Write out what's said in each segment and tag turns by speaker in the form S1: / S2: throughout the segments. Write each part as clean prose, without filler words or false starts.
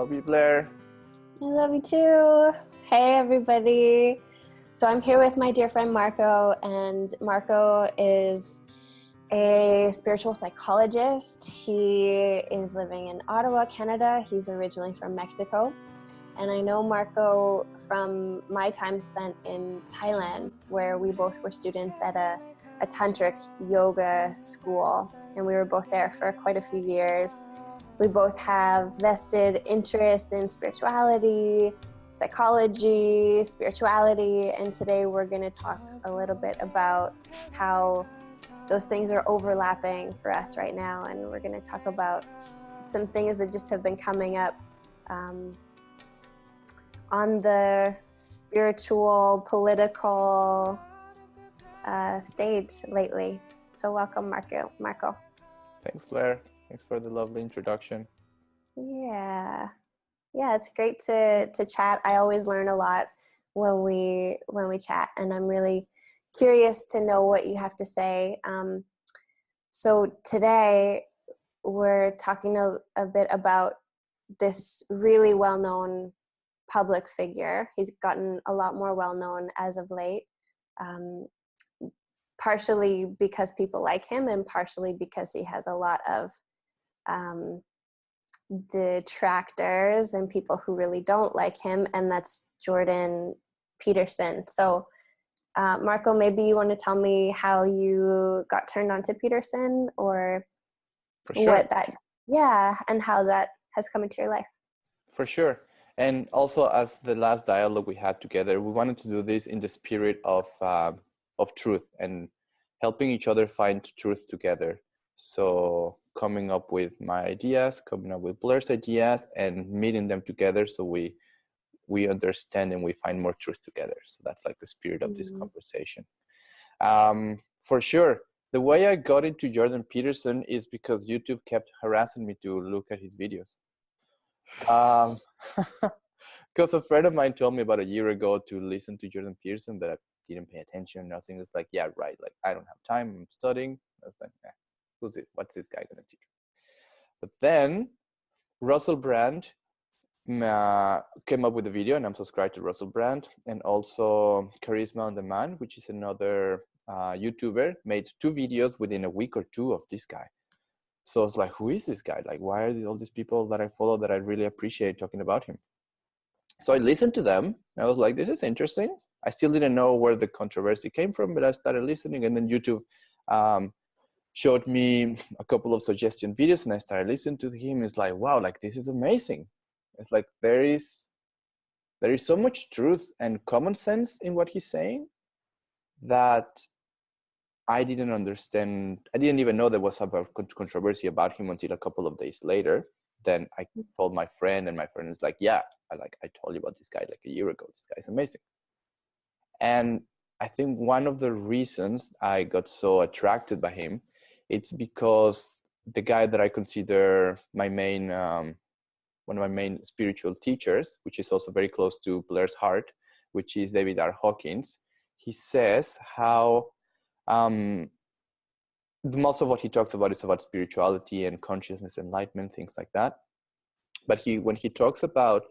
S1: love you, Blair.
S2: I love you too. Hey, everybody. So I'm here with my dear friend Marco, and Marco is a spiritual psychologist. He is living in Ottawa, Canada. He's originally from Mexico. And I know Marco from my time spent in Thailand, where we both were students at a tantric yoga school. And we were both there for quite a few years. We both have vested interests in spirituality, psychology, spirituality, and today we're going to talk a little bit about how those things are overlapping for us right now, and we're going to talk about some things that just have been coming up on the spiritual, political stage lately. So welcome, Marco.
S1: Thanks, Blair. Thanks for the lovely introduction.
S2: Yeah, it's great to chat. I always learn a lot when we chat, and I'm really curious to know what you have to say. So today we're talking a bit about this really well-known public figure. He's gotten a lot more well-known as of late, partially because people like him and partially because he has a lot of detractors and people who really don't like him, and that's Jordan Peterson. So Marco, maybe you want to tell me how you got turned on to Peterson, or what that, and how that has come into your life.
S1: For sure. And also, as the last dialogue we had together, we wanted to do this in the spirit of truth and helping each other find truth together. So coming up with my ideas, coming up with Blair's ideas, and meeting them together so we understand and we find more truth together. So that's like the spirit of this conversation. For sure. The way I got into Jordan Peterson is because YouTube kept harassing me to look at his videos. Because a friend of mine told me about a year ago to listen to Jordan Peterson, but I didn't pay attention. Nothing. It's like, yeah, right. Like, I don't have time. I'm studying. I was like, who's it? What's this guy going to teach? But then Russell Brand came up with a video, and I'm subscribed to Russell Brand, and also Charisma on Demand, which is another YouTuber, made 2 videos within a week or 2 of this guy. So I was like, who is this guy? Like, why are all these people that I follow that I really appreciate talking about him? So I listened to them, and I was like, this is interesting. I still didn't know where the controversy came from, but I started listening, and then YouTube showed me a couple of suggestion videos, and I started listening to him. It's like, wow, like, this is amazing. It's like there is so much truth and common sense in what he's saying that I didn't understand. I didn't even know there was some controversy about him until a couple of days later. Then I told my friend, and my friend is like, yeah, I told you about this guy like a year ago. This guy's amazing. And I think one of the reasons I got so attracted by him, it's because the guy that I consider my main, one of my main spiritual teachers, which is also very close to Blair's heart, which is David R. Hawkins, he says how most of what he talks about is about spirituality and consciousness, enlightenment, things like that. But when he talks about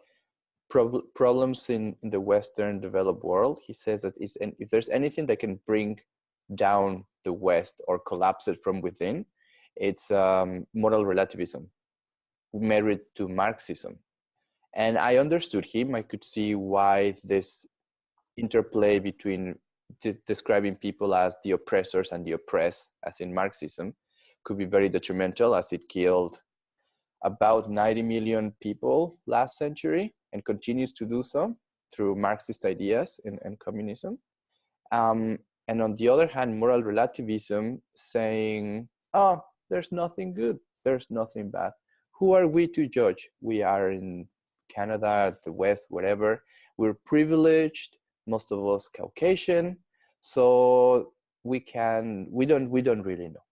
S1: problems in the Western developed world, he says that if there's anything that can bring down the West or collapse it from within, it's moral relativism, married to Marxism. And I understood him. I could see why this interplay between describing people as the oppressors and the oppressed, as in Marxism, could be very detrimental, as it killed about 90 million people last century and continues to do so through Marxist ideas and communism. And on the other hand, moral relativism, saying, oh, there's nothing good, there's nothing bad. Who are we to judge? We are in Canada, the West, whatever. We're privileged, most of us Caucasian, so we don't really know.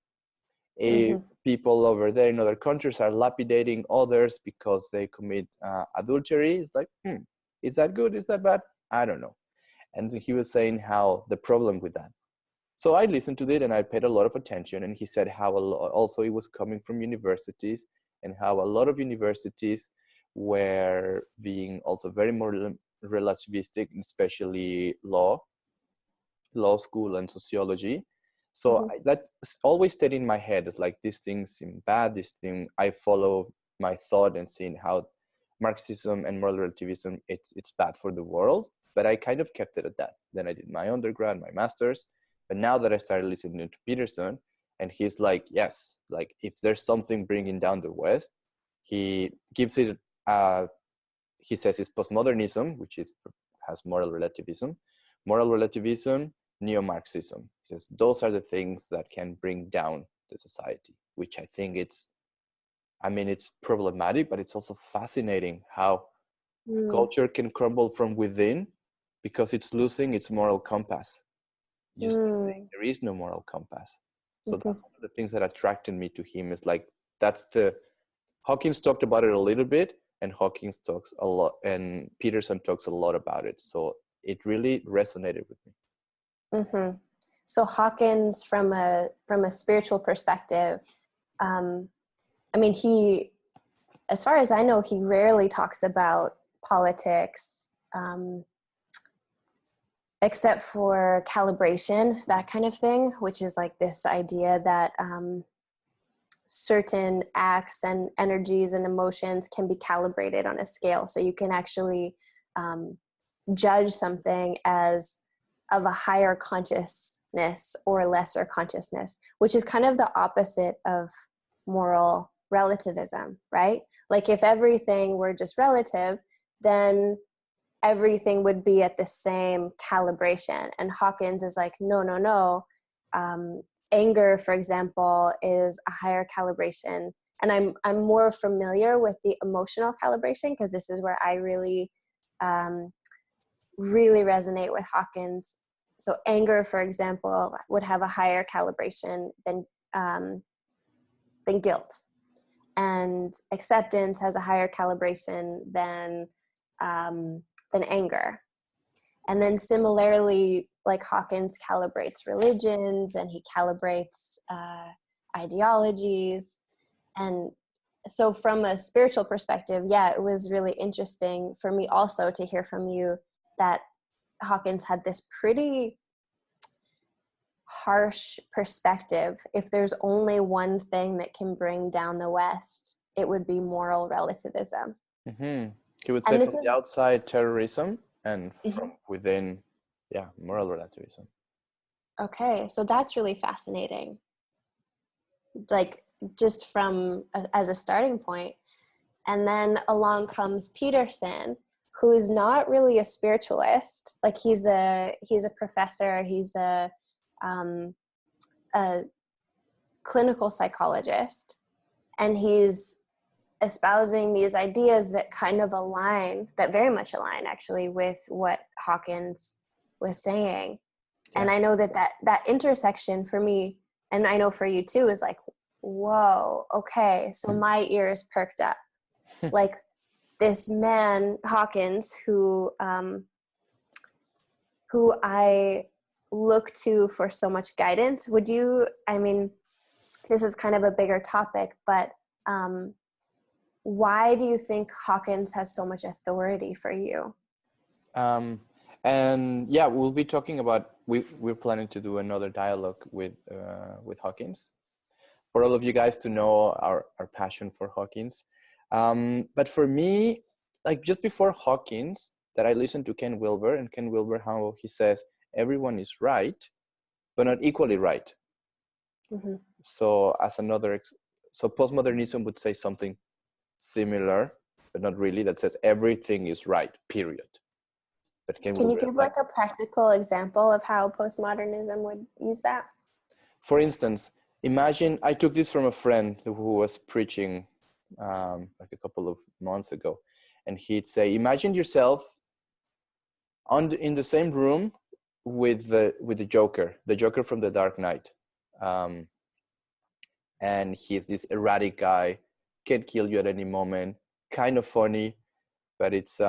S1: If people over there in other countries are lapidating others because they commit adultery, it's like, is that good? Is that bad? I don't know. And he was saying how the problem with that. So I listened to it and I paid a lot of attention. And he said how also it was coming from universities, and how a lot of universities were being also very more relativistic, especially law school and sociology. So that always stayed in my head. It's like, these things seem bad, this thing, I follow my thought and seeing how Marxism and moral relativism, it's bad for the world. But I kind of kept it at that. Then I did my undergrad, my master's. But now that I started listening to Peterson, and he's like, yes, like if there's something bringing down the West, he gives it, he says it's postmodernism, which has moral relativism, neo-marxism. Because those are the things that can bring down the society, which I think it's problematic, but it's also fascinating how culture can crumble from within because it's losing its moral compass. Just saying there is no moral compass. So that's one of the things that attracted me to him, is like, Hawkins talked about it a little bit, and Hawkins talks a lot, and Peterson talks a lot about it. So it really resonated with me.
S2: So Hawkins, from a spiritual perspective, he, as far as I know, he rarely talks about politics, except for calibration, that kind of thing, which is like this idea that certain acts and energies and emotions can be calibrated on a scale. So you can actually judge something as of a higher consciousness or lesser consciousness, which is kind of the opposite of moral relativism, right? Like if everything were just relative, then everything would be at the same calibration. And Hawkins is like, no. Anger, for example, is a higher calibration. And I'm more familiar with the emotional calibration, because this is where I really, really resonate with Hawkins. So anger, for example, would have a higher calibration than guilt. And acceptance has a higher calibration than anger. And then similarly, like Hawkins calibrates religions, and he calibrates ideologies. And so from a spiritual perspective, it was really interesting for me also to hear from you that Hawkins had this pretty harsh perspective. If there's only one thing that can bring down the West, it would be moral relativism.
S1: He would say from the outside, terrorism, and from within, moral relativism.
S2: Okay, so that's really fascinating. Like, just from as a starting point. And then along comes Peterson, who is not really a spiritualist. Like, he's a professor, he's a clinical psychologist, and he's espousing these ideas that kind of that very much align actually with what Hawkins was saying. And I know that intersection for me, and I know for you too, is like, whoa, okay, so my ears perked up. Like, this man Hawkins, who I look to for so much guidance. This is kind of a bigger topic, but why do you think Hawkins has so much authority for you?
S1: And we'll be talking about, we're planning to do another dialogue with Hawkins, for all of you guys to know our passion for Hawkins. But for me, like, just before Hawkins, that I listened to Ken Wilber, and Ken Wilber, how he says everyone is right, but not equally right. So so postmodernism would say something similar, but not really, that says everything is right, period. But can
S2: you give like a practical example of how postmodernism would use that?
S1: For instance, imagine, I took this from a friend who was preaching like a couple of months ago, and he'd say, imagine yourself in the same room with the Joker from The Dark Knight, and he's this erratic guy, can kill you at any moment, kind of funny, but it's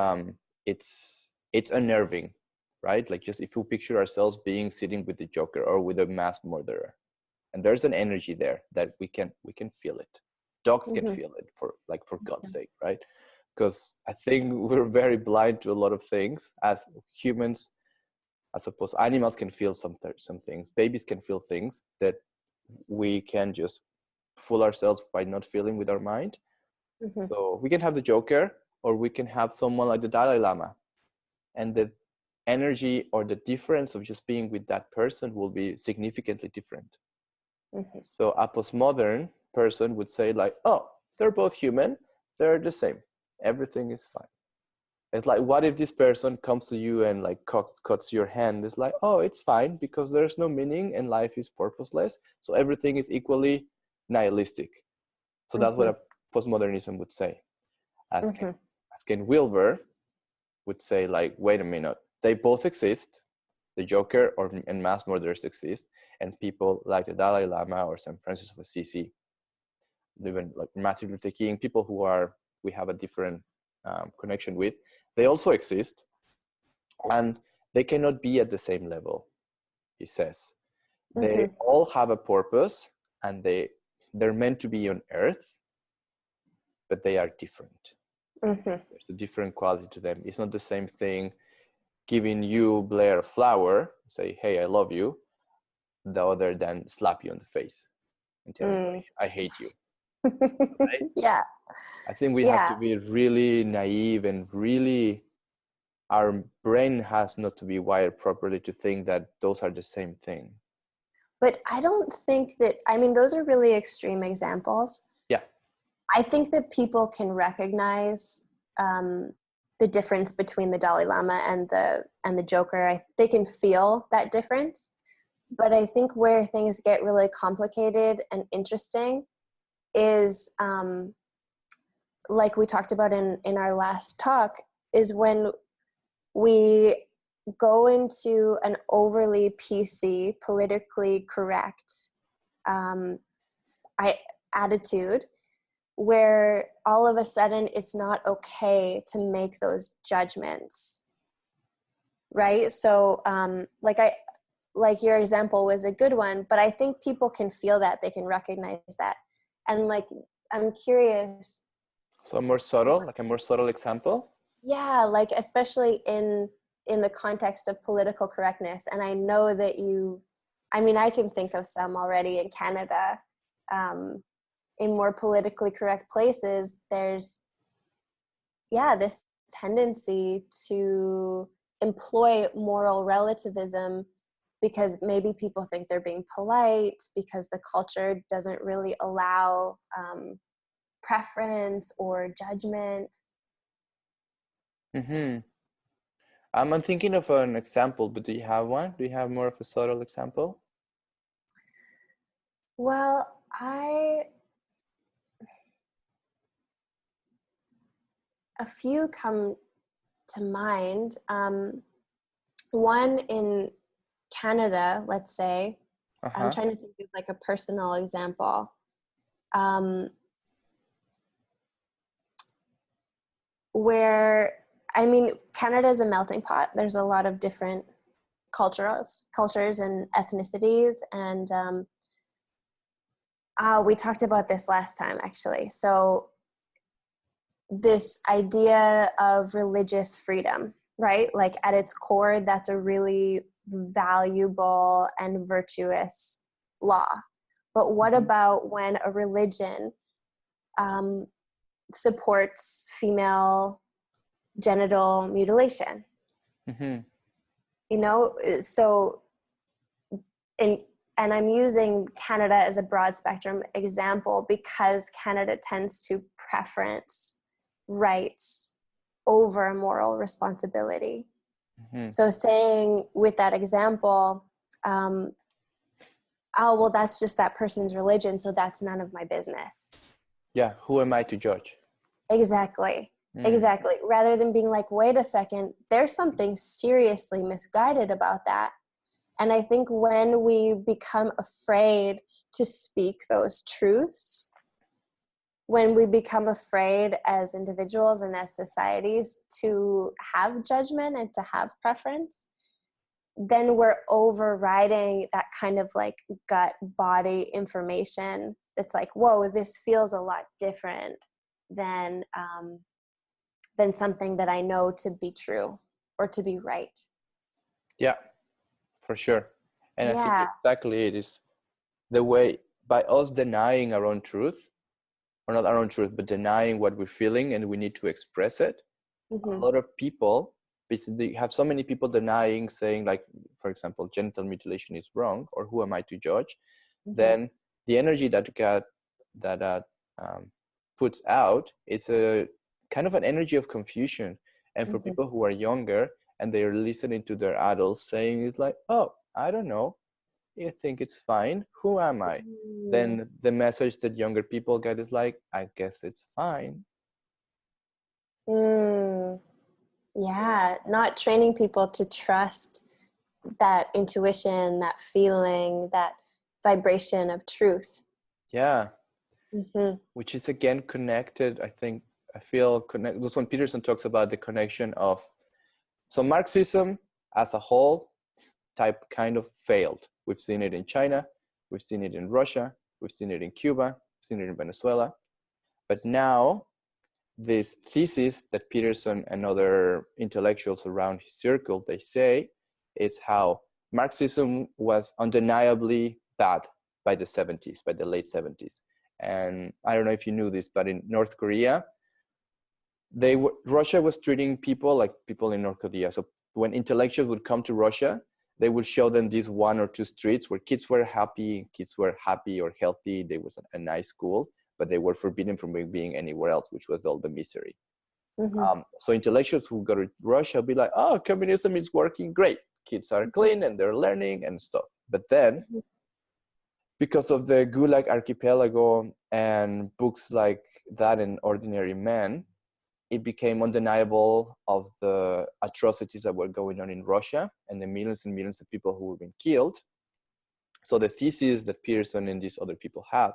S1: unnerving, right? Like, just if we picture ourselves sitting with the Joker or with a mass murderer, and there's an energy there that we can feel it. Dogs can feel it, for God's sake, right? because I think we're very blind to a lot of things as humans. I suppose animals can feel some things. Babies can feel things that we can just fool ourselves by not feeling with our mind.
S2: Mm-hmm.
S1: So we can have the Joker, or we can have someone like the Dalai Lama, and the energy or the difference of just being with that person will be significantly different.
S2: Mm-hmm.
S1: So a postmodern person would say like, oh, they're both human, they're the same, everything is fine. It's like, what if this person comes to you and like cuts your hand? It's like, oh, it's fine because there's no meaning and life is purposeless, so everything is equally nihilistic. So that's what a postmodernism would say. As Ken Wilber would say, like, wait a minute, they both exist. The Joker and mass murderers exist, and people like the Dalai Lama or St. Francis of Assisi, even like Martin Luther King, people who we have a different connection with, they also exist, and they cannot be at the same level, he says. They all have a purpose, and they're meant to be on Earth, but they are different. There's a different quality to them. It's not the same thing giving you, Blair, a flower, say, hey, I love you, the other than slap you on the face and tell you, I hate you. Right?
S2: Yeah.
S1: I think we have to be really naive, and really our brain has not to be wired properly to think that those are the same thing.
S2: But I don't think that, I mean, those are really extreme examples.
S1: Yeah.
S2: I think that people can recognize the difference between the Dalai Lama and the Joker. They can feel that difference. But I think where things get really complicated and interesting is, like we talked about in our last talk, is when we go into an overly PC, politically correct attitude, where all of a sudden it's not okay to make those judgments, right? So like your example was a good one, but I think people can feel that, they can recognize that. And like, I'm curious.
S1: So a more subtle example?
S2: Yeah, like especially in the context of political correctness. And I know that I can think of some already in Canada, in more politically correct places, there's, this tendency to employ moral relativism because maybe people think they're being polite, because the culture doesn't really allow preference or judgment.
S1: I'm thinking of an example, but do you have one? Do you have more of a subtle example?
S2: Well, a few come to mind. One in Canada, let's say, I'm trying to think of like a personal example. Where, Canada is a melting pot. There's a lot of different cultures and ethnicities. And we talked about this last time, actually. So this idea of religious freedom, right? Like at its core, that's a really valuable and virtuous law. But what about when a religion supports female genital mutilation? So and I'm using Canada as a broad spectrum example because Canada tends to preference rights over moral responsibility. So saying with that example, oh, well, that's just that person's religion, so that's none of my business.
S1: Yeah, who am I to judge?
S2: Exactly. Exactly. Rather than being like, wait a second, there's something seriously misguided about that. And I think when we become afraid to speak those truths, when we become afraid as individuals and as societies to have judgment and to have preference, then we're overriding that kind of like gut body information. It's like, whoa, this feels a lot different than than something that I know to be true or to be right.
S1: Yeah, for sure. And I think
S2: Yeah.
S1: exactly it is the way, by us denying our own truth, or not our own truth, but denying what we're feeling and we need to express it. A lot of people, because they have so many people denying, saying like, for example, genital mutilation is wrong, or who am I to judge? Then the energy that puts out is a kind of an energy of confusion. And for people who are younger and they're listening to their adults saying, it's like, oh, I don't know, I think it's fine, who am I? Then the message that younger people get is like, I guess it's fine.
S2: Yeah, not training people to trust that intuition, that feeling, that vibration of truth.
S1: Yeah. Which is again connected, I feel connected. That's when Peterson talks about the connection of, so Marxism as a whole kind of failed. We've seen it in China, we've seen it in Russia, we've seen it in Cuba, we've seen it in Venezuela. But now this thesis that Peterson and other intellectuals around his circle, they say, is how Marxism was undeniably bad by the 70s, by the late 70s. And I don't know if you knew this, but in North Korea, Russia was treating people like people in North Korea. So when intellectuals would come to Russia, they would show them these 1 or 2 streets where kids were happy or healthy. There was a nice school, but they were forbidden from being anywhere else, which was all the misery. So intellectuals who go to Russia will be like, oh, communism is working great. Kids are clean and they're learning and stuff. But then, because of the Gulag Archipelago and books like that and Ordinary Men, it became undeniable of the atrocities that were going on in Russia and the millions and millions of people who were being killed. So the thesis that Peterson and these other people have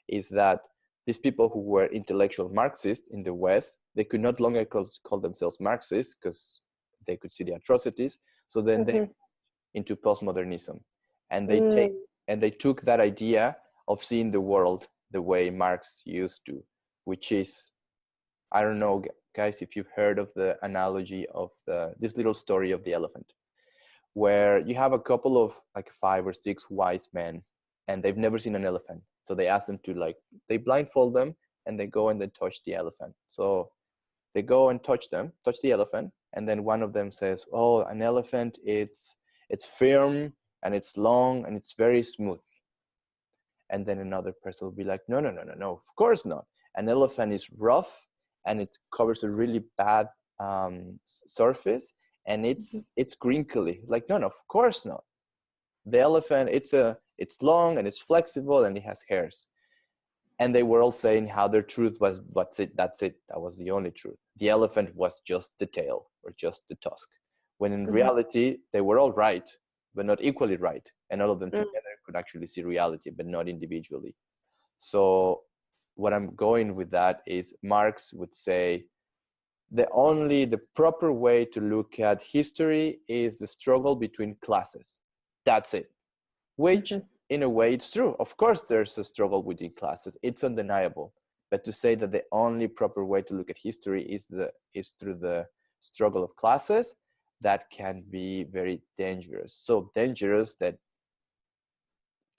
S1: is that these people who were intellectual Marxists in the West, they could not longer call themselves Marxists because they could see the atrocities. So then they into postmodernism, and they took that idea of seeing the world the way Marx used to, which is, I don't know, guys, if you've heard of the analogy of this little story of the elephant, where you have a couple of like 5 or 6 wise men, and they've never seen an elephant. So they ask them to they blindfold them, and they go and they touch the elephant. So they go and touch the elephant, and then one of them says, oh, an elephant, it's firm and it's long and it's very smooth. And then another person will be like, no, of course not. An elephant is rough and it covers a really bad surface, and it's crinkly. Like, no, of course not. The elephant, it's long and it's flexible and it has hairs. And they were all saying how their truth was, that's it, that was the only truth. The elephant was just the tail or just the tusk. When in reality, they were all right, but not equally right. And all of them together could actually see reality, but not individually. So what I'm going with that is Marx would say the proper way to look at history is the struggle between classes. That's it. Which in a way it's true. Of course there's a struggle within classes. It's undeniable. But to say that the only proper way to look at history is through the struggle of classes, that can be very dangerous. So dangerous that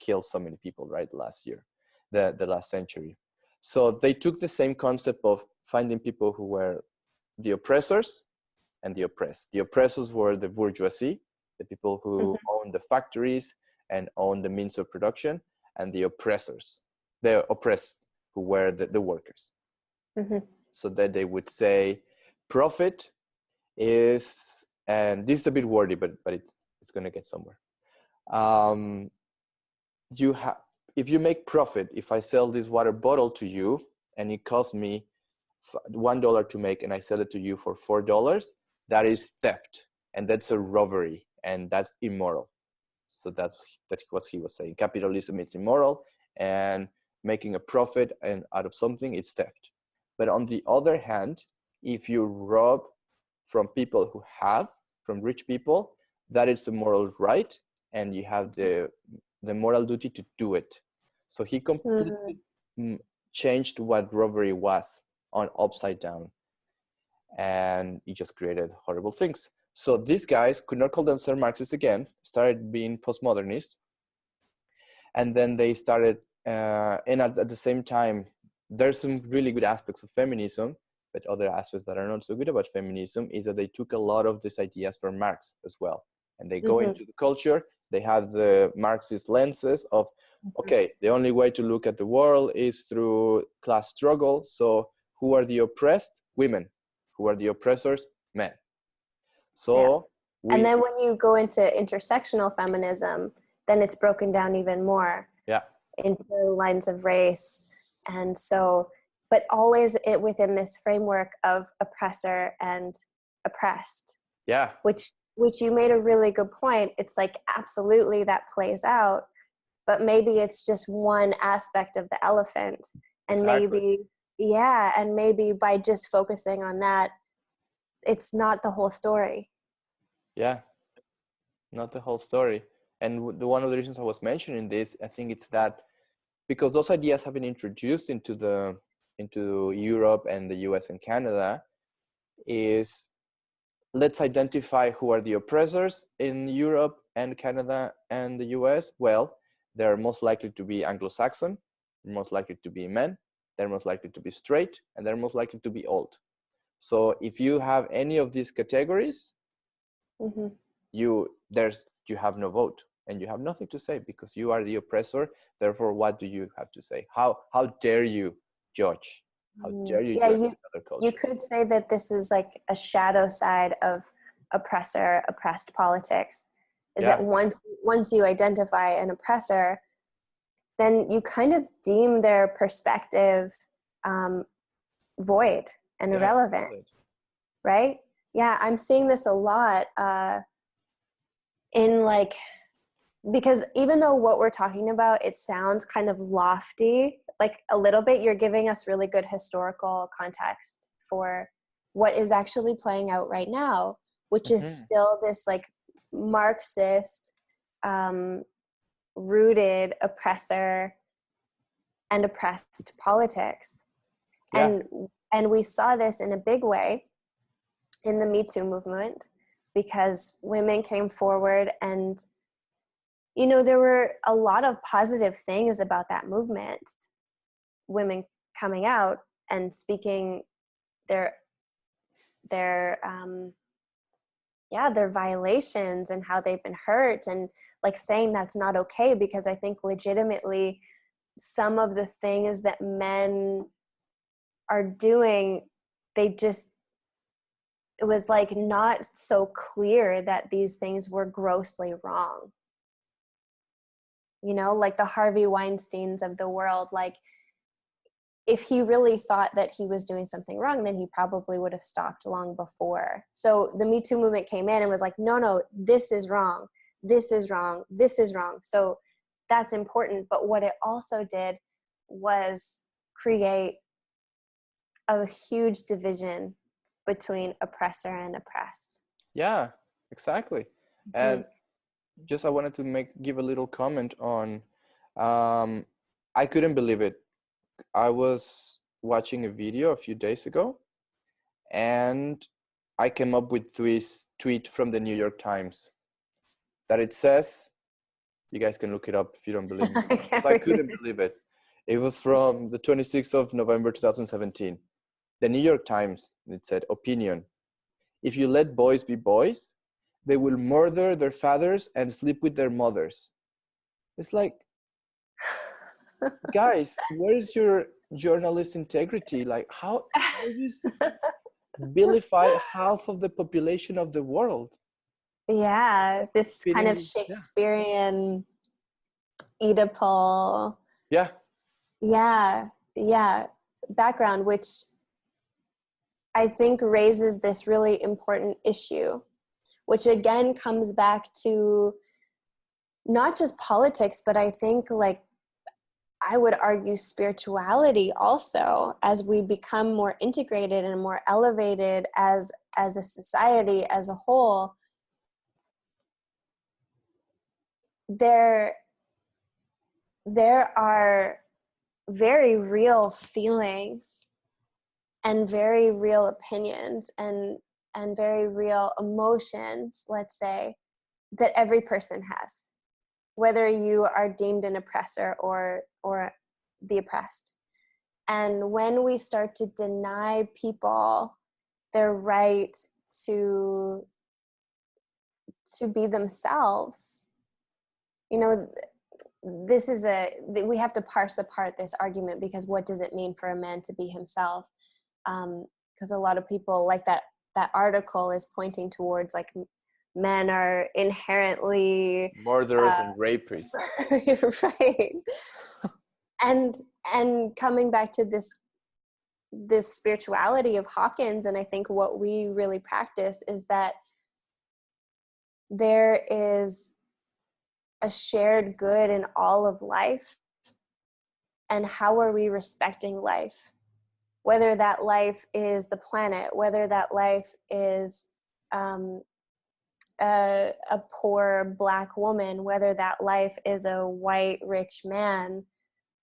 S1: killed so many people, right, last year, the last century. So they took the same concept of finding people who were the oppressors and the oppressed. The oppressors were the bourgeoisie, the people who owned the factories and owned the means of production, and the oppressors, the oppressed, who were the workers. So that they would say profit is, and this is a bit wordy, but it's going to get somewhere. If you make profit, if I sell this water bottle to you and it costs me $1 to make, and I sell it to you for $4, that is theft, and that's a robbery, and that's immoral. So that's what he was saying. Capitalism is immoral, and making a profit and out of something, it's theft. But on the other hand, if you rob from people who have, from rich people, that is a moral right, and you have the moral duty to do it. So he completely changed what robbery was on upside down. and it just created horrible things. So these guys could not call themselves Marxists again, started being postmodernist, and then they started, and at the same time, there's some really good aspects of feminism, but other aspects that are not so good about feminism is that they took a lot of these ideas from Marx as well. And they go into the culture, they have the Marxist lenses of, okay, the only way to look at the world is through class struggle. So who are the oppressed? Women. Who are the oppressors? Men. So
S2: and then when you go into intersectional feminism, then it's broken down even more into lines of race. And so, but always within this framework of oppressor and oppressed.
S1: Yeah.
S2: Which you made a really good point. It's like, absolutely that plays out, but maybe it's just one aspect of the elephant. And maybe by just focusing on that, it's not the whole story.
S1: Yeah, not the whole story. And one of the reasons I was mentioning this, I think it's that because those ideas have been introduced into Europe and the US and Canada, is let's identify who are the oppressors in Europe and Canada and the US. Well, they're most likely to be Anglo-Saxon, most likely to be men, they're most likely to be straight, and they're most likely to be old. So if you have any of these categories, you have no vote and you have nothing to say because you are the oppressor. Therefore, what do you have to say? How dare you judge? How dare you judge another culture?
S2: You could say that this is like a shadow side of oppressed politics. Is that once you identify an oppressor, then you kind of deem their perspective void and irrelevant, right? Yeah, I'm seeing this a lot in like, because even though what we're talking about, it sounds kind of lofty, like a little bit, you're giving us really good historical context for what is actually playing out right now, which is still this like Marxist rooted oppressor and oppressed politics. And we saw this in a big way in the Me Too movement, because women came forward and, you know, there were a lot of positive things about that movement. Women coming out and speaking their violations and how they've been hurt, and like saying that's not okay, because I think legitimately some of the things that men are doing, it was like not so clear that these things were grossly wrong. You know, like the Harvey Weinsteins of the world, like if he really thought that he was doing something wrong, then he probably would have stopped long before. So the Me Too movement came in and was like, no, this is wrong. This is wrong. This is wrong. So that's important. But what it also did was create a huge division between oppressor and oppressed.
S1: Yeah, exactly. And just I wanted to give a little comment on, I couldn't believe it. I was watching a video a few days ago and I came up with this tweet from the New York Times that it says, you guys can look it up if you don't believe me. I couldn't believe it. It was from the 26th of November 2017. The New York Times, it said, opinion. If you let boys be boys, they will murder their fathers and sleep with their mothers. It's like, guys, where is your journalist integrity? Like, how you vilify half of the population of the world?
S2: Yeah, this kind of Shakespearean Oedipal. Yeah, background, which I think raises this really important issue, which again comes back to not just politics, but I think like I would argue spirituality also, as we become more integrated and more elevated as a society as a whole. There are very real feelings and very real opinions and very real emotions, let's say, that every person has, whether you are deemed an oppressor or the oppressed. And when we start to deny people their right to be themselves, you know, this is we have to parse apart this argument, because what does it mean for a man to be himself? Because a lot of people, like that article is pointing towards like men are inherently
S1: murderers and rapists.
S2: right. And coming back to this spirituality of Hawkins, and I think what we really practice is that there is a shared good in all of life, and how are we respecting life? Whether that life is the planet, whether that life is a poor Black woman, whether that life is a white rich man,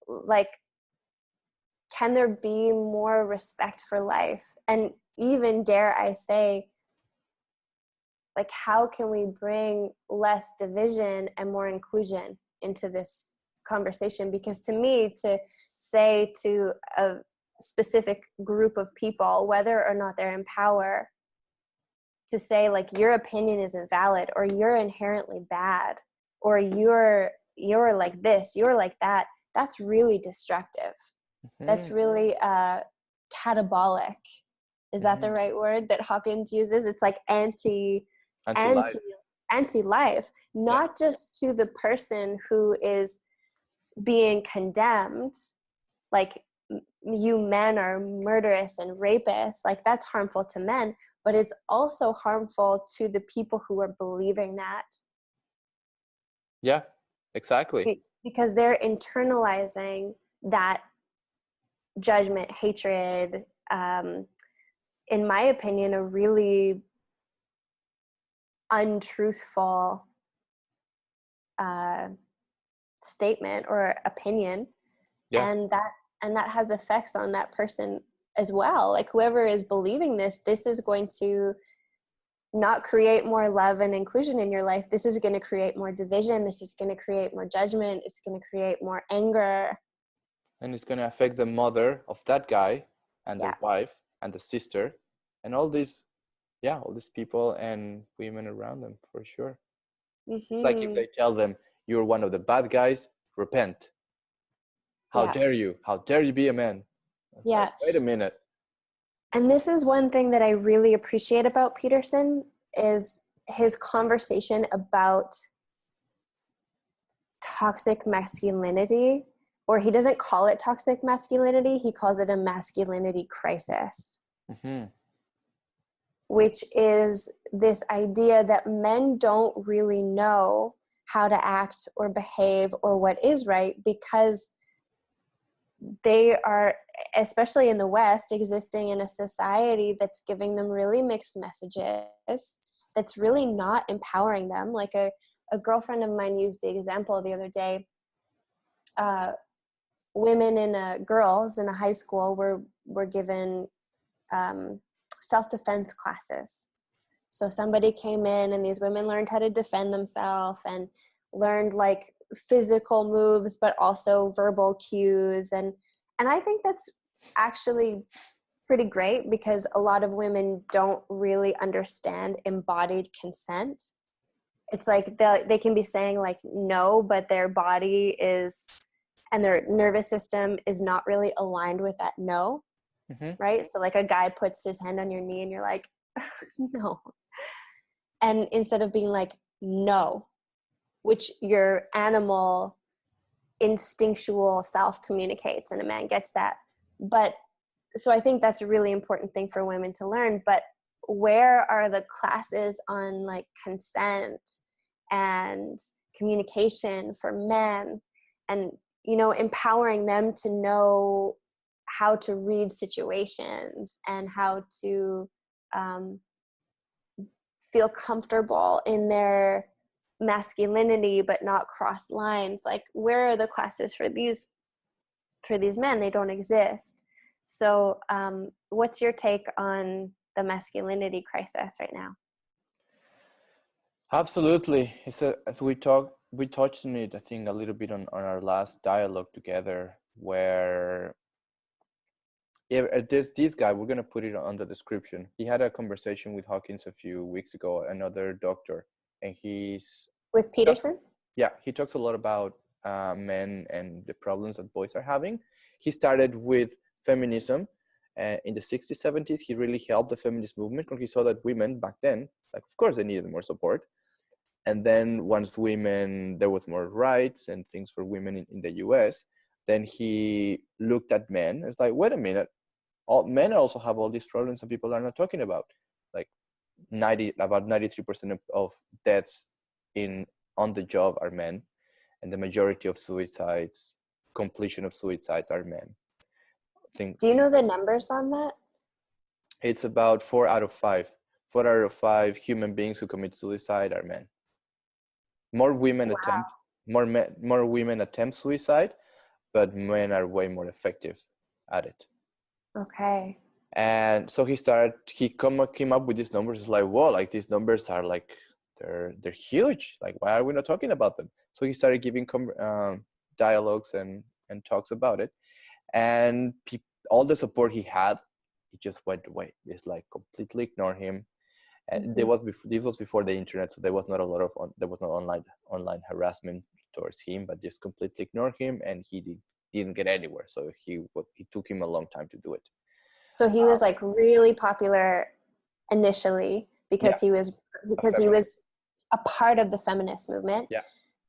S2: like, can there be more respect for life? And even, dare I say, like, how can we bring less division and more inclusion into this conversation? Because to me, to say to a specific group of people, whether or not they're in power, to say like, your opinion isn't valid, or you're inherently bad, or you're like this, you're like that, that's really destructive. That's really catabolic. Is that the right word that Hawkins uses? It's like anti-life, not just to the person who is being condemned, like, you men are murderous and rapists, like, that's harmful to men, but it's also harmful to the people who are believing that.
S1: Yeah, exactly.
S2: Because they're internalizing that judgment, hatred, in my opinion, a really untruthful statement or opinion. And that has effects on that person as well. Like, whoever is believing this is going to not create more love and inclusion in your life. This is going to create more division. This is going to create more judgment. It's going to create more anger.
S1: And it's going to affect the mother of that guy and the wife and the sister and all these people and women around them, for sure. Like, if they tell them, you're one of the bad guys, repent. How dare you? How dare you be a man? It's like, wait a minute.
S2: And this is one thing that I really appreciate about Peterson, is his conversation about toxic masculinity, or he doesn't call it toxic masculinity, he calls it a masculinity crisis, which is this idea that men don't really know how to act or behave or what is right, because they are, especially in the West, existing in a society that's giving them really mixed messages, that's really not empowering them. Like a girlfriend of mine used the example the other day. Girls in a high school were given self-defense classes. So somebody came in and these women learned how to defend themselves and learned like physical moves, but also verbal cues. And I think that's actually pretty great, because a lot of women don't really understand embodied consent. It's like they can be saying like no, but their body is, and their nervous system is not really aligned with that no, right? So like a guy puts his hand on your knee and you're like, no. And instead of being like, no, which your animal instinctual self communicates, and a man gets that. But so I think that's a really important thing for women to learn. But where are the classes on like consent and communication for men, and, you know, empowering them to know how to read situations and how to feel comfortable in their masculinity but not cross lines? Like, where are the classes for these men? They don't exist. So what's your take on the masculinity crisis right now?
S1: Absolutely. We touched on it, I think, a little bit on our last dialogue together, where this guy, we're gonna put it on the description. He had a conversation with Hawkins a few weeks ago, another doctor, and
S2: With Peterson?
S1: he talks a lot about men and the problems that boys are having. He started with feminism in the 60s, 70s. He really helped the feminist movement because he saw that women back then, like, of course, they needed more support. And then once there was more rights and things for women in the US, then he looked at men. It's like, wait a minute, all men also have all these problems that people are not talking about. Like about 93% of deaths on the job are men, and the majority of suicides, completion of suicides, are men.
S2: Do you know the numbers on that?
S1: It's about 4 out of 5. 4 out of 5 human beings who commit suicide are men. More women attempt suicide, but men are way more effective at it.
S2: Okay.
S1: And so he came up with these numbers. It's like, whoa, like these numbers are like, they're huge. Like, why are we not talking about them? So he started giving dialogues and talks about it. And all the support he had, it just went away. It's like completely ignore him. And this was before the internet, so there was not online harassment towards him, but just completely ignored him, and he didn't get anywhere. So it took him a long time to do it.
S2: So he was like really popular initially because he was a part of the feminist movement.
S1: Yeah.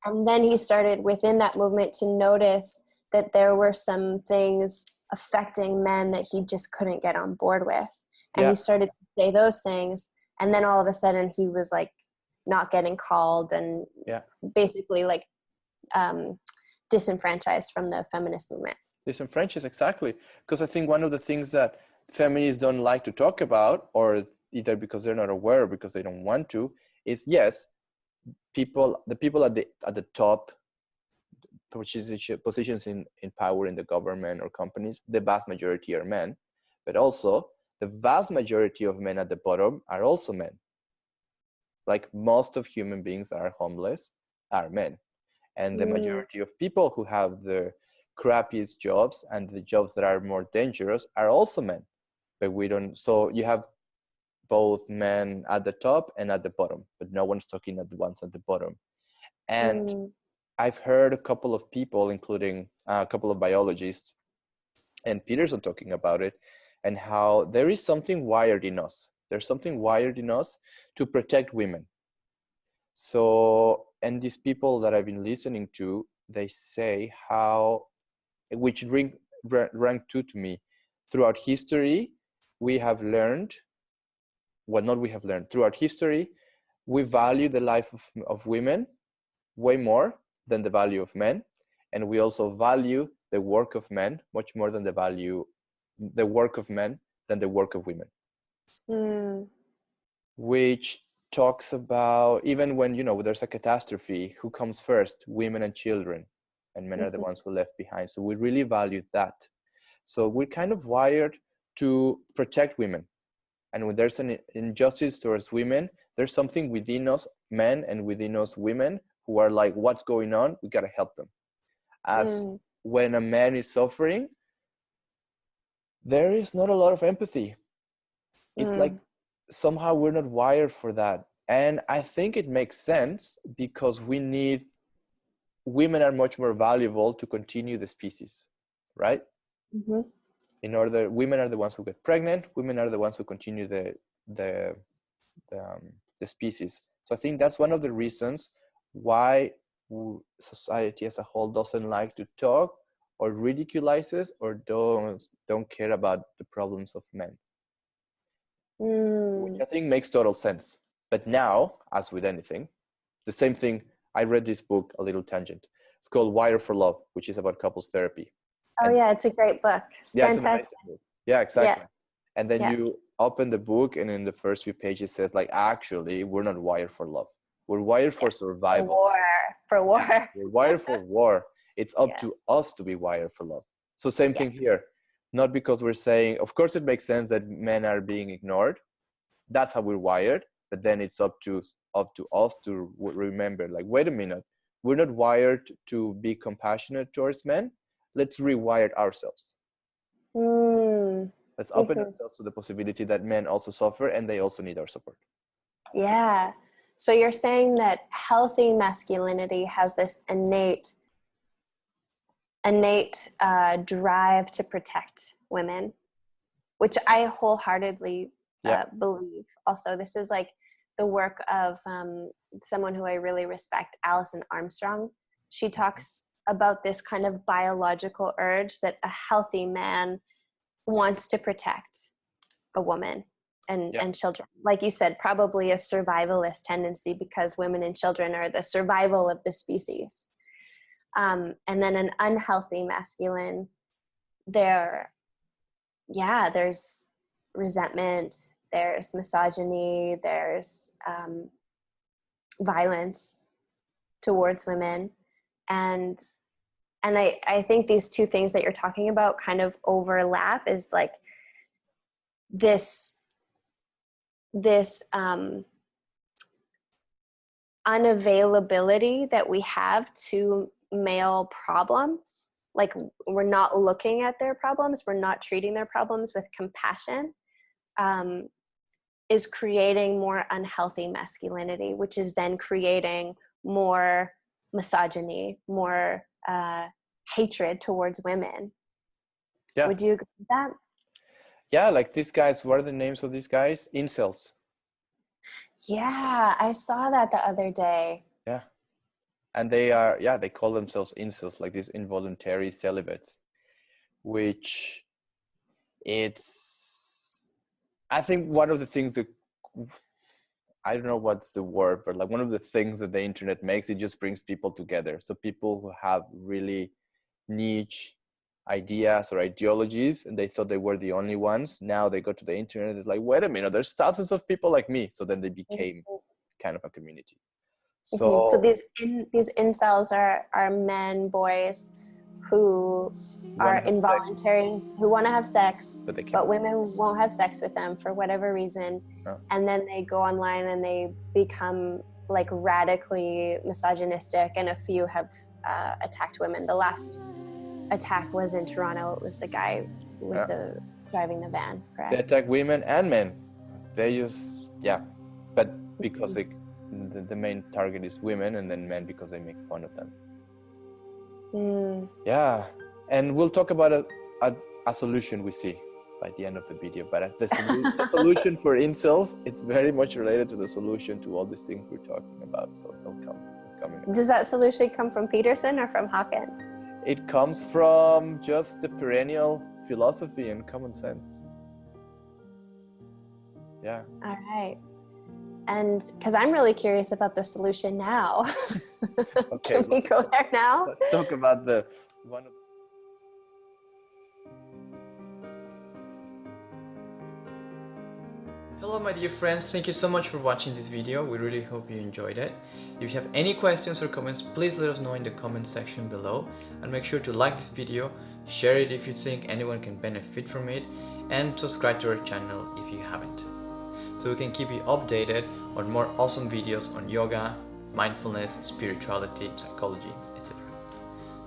S2: And then he started within that movement to notice that there were some things affecting men that he just couldn't get on board with. And he started to say those things. And then all of a sudden he was like not getting called and basically like disenfranchised from the feminist movement.
S1: Disenfranchised, exactly. Because I think one of the things that feminists don't like to talk about, or either because they're not aware or because they don't want to, is the people at the top, which is positions in power in the government or companies, the vast majority are men, but also the vast majority of men at the bottom are also men. Like most of human beings that are homeless are men. And the majority of people who have the crappiest jobs and the jobs that are more dangerous are also men. But so you have both men at the top and at the bottom, but no one's talking at the ones at the bottom. And I've heard a couple of people, including a couple of biologists and Peterson, talking about it, and how there is something wired in us. There's something wired in us to protect women. So, and these people that I've been listening to, they say how, which rank true to me, throughout history, throughout history, we value the life of women way more than the value of men. And we also value the work of men much more than the work of men than the work of women. Which talks about, even when, there's a catastrophe, who comes first? Women and children. And men are the ones who are left behind. So we really value that. So we're kind of wired to protect women. And when there's an injustice towards women, there's something within us men and within us women who are like, what's going on? We got to help them. As when a man is suffering, there is not a lot of empathy. It's like somehow we're not wired for that. And I think it makes sense because women are much more valuable to continue the species, right? Women are the ones who get pregnant. Women are the ones who continue the species. So I think that's one of the reasons why society as a whole doesn't like to talk or ridiculizes or don't care about the problems of men. Which I think makes total sense. But now, as with anything, the same thing, I read this book, A Little Tangent. It's called Wire for Love, which is about couples therapy.
S2: It's a great book.
S1: It's an amazing book. Yeah, exactly. Yeah. And then you open the book, and in the first few pages it says, like, actually, we're not wired for love. We're wired for survival.
S2: For war.
S1: We're wired for war. It's up to us to be wired for love. So same thing here. Not because we're saying, of course it makes sense that men are being ignored. That's how we're wired. But then it's up to us to remember, like, wait a minute, we're not wired to be compassionate towards men. Let's rewire ourselves. Let's open ourselves to the possibility that men also suffer and they also need our support.
S2: Yeah. So you're saying that healthy masculinity has this innate drive to protect women, which I wholeheartedly believe. Also, this is like the work of someone who I really respect, Allison Armstrong. She talks about this kind of biological urge that a healthy man wants to protect a woman and children. Like you said, probably a survivalist tendency, because women and children are the survival of the species. And then an unhealthy masculine, there's resentment, there's misogyny, there's violence towards women. And I think these two things that you're talking about kind of overlap, is like this unavailability that we have to male problems. Like, we're not looking at their problems, we're not treating their problems with compassion, is creating more unhealthy masculinity, which is then creating more misogyny, more hatred towards women.
S1: Yeah.
S2: Would you agree with that?
S1: Yeah, like these guys, what are the names of these guys? Incels.
S2: Yeah, I saw that the other day.
S1: Yeah. And they call themselves incels, like these involuntary celibates, which I think one of the things that, I don't know what's the word, but like one of the things that the internet makes, it just brings people together. So people who have really niche ideas or ideologies, and they thought they were the only ones, now they go to the internet, it's like, wait a minute, there's thousands of people like me. So then they became kind of a community.
S2: So these incels are men, boys who are involuntary, who want to have sex, but women won't have sex with them for whatever reason. And then they go online and they become like radically misogynistic, and a few have attacked women. The last attack was in Toronto. It was the guy with driving the van, correct?
S1: They attack women and men. They use, but because the main target is women, and then men because they make fun of them. Yeah, and we'll talk about a solution we see by the end of the video, but the solution for incels, it's very much related to the solution to all these things we're talking about, so they'll come in.
S2: Does that solution come from Peterson or from Hawkins?
S1: It comes from just the perennial philosophy and common sense. Yeah.
S2: All right. And because I'm really curious about the solution now.
S1: Okay.
S2: Can we go there now?
S1: Let's talk about the one of. Hello my dear friends, thank you so much for watching this video. We really hope you enjoyed it. If you have any questions or comments, please let us know in the comment section below, and make sure to like this video, share it if you think anyone can benefit from it, and subscribe to our channel if you haven't, so we can keep you updated on more awesome videos on yoga, mindfulness, spirituality, psychology, etc.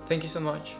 S1: Thank you so much.